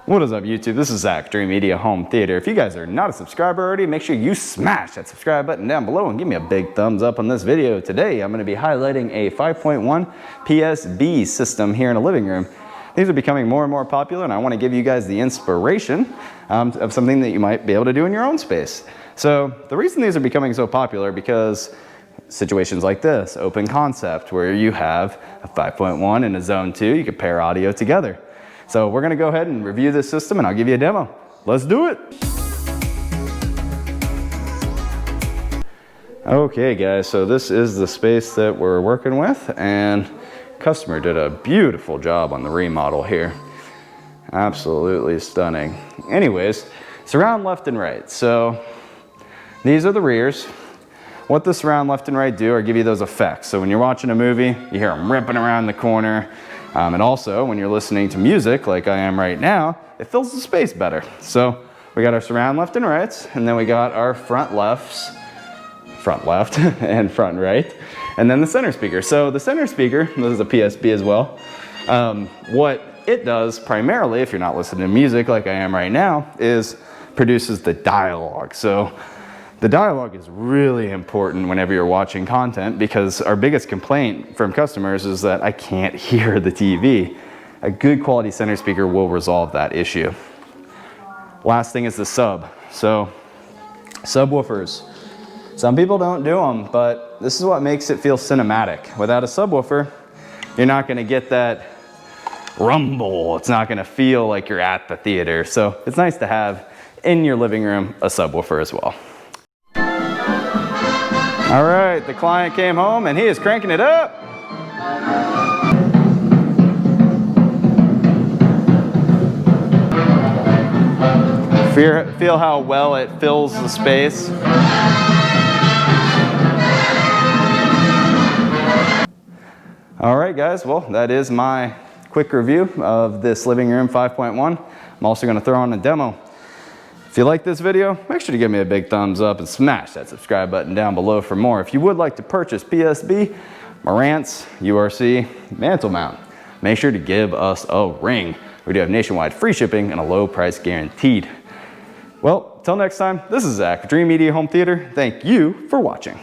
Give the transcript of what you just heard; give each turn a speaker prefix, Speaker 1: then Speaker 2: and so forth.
Speaker 1: What is up, YouTube? This is Zach, Dreamedia Home Theater. If you guys are not a subscriber already, make sure you smash that subscribe button down below and give me a big thumbs up on this video. Today, I'm going to be highlighting a 5.1 PSB system here in a living room. These are becoming more and more popular, and I want to give you guys the inspiration of something that you might be able to do in your own space. So the reason these are becoming so popular because situations like this, open concept, where you have a 5.1 and a zone 2, you can pair audio together. So we're gonna go ahead and review this system and I'll give you a demo. Let's do it. Okay guys, so this is the space that we're working with, and customer did a beautiful job on the remodel here. Absolutely stunning. Anyways, surround left and right. So these are the rears. What the surround left and right do are give you those effects. So when you're watching a movie, you hear them ripping around the corner. And also, when you're listening to music, like I am right now, it fills the space better. So we got our surround left and right, and then we got our front left and front right, and then the center speaker. So the center speaker, this is a PSB as well. What it does primarily, if you're not listening to music like I am right now, is produces the dialogue. So the dialogue is really important whenever you're watching content, because our biggest complaint from customers is that I can't hear the TV. A good quality center speaker will resolve that issue. Last thing is the sub. So subwoofers. Some people don't do them, but this is what makes it feel cinematic. Without a subwoofer, you're not gonna get that rumble. It's not gonna feel like you're at the theater. So it's nice to have in your living room a subwoofer as well. All right, the client came home and he is cranking it up. Feel how well it fills the space. All right, guys, well, that is my quick review of this living room 5.1. I'm also gonna throw on a demo. If you like this video, make sure to give me a big thumbs up and smash that subscribe button down below for more. If you would like to purchase PSB, Marantz, URC, mantle mount, make sure to give us a ring. We do have nationwide free shipping and a low price guaranteed. Well, till next time, this is Zach, Dreamedia Home Theater. Thank you for watching.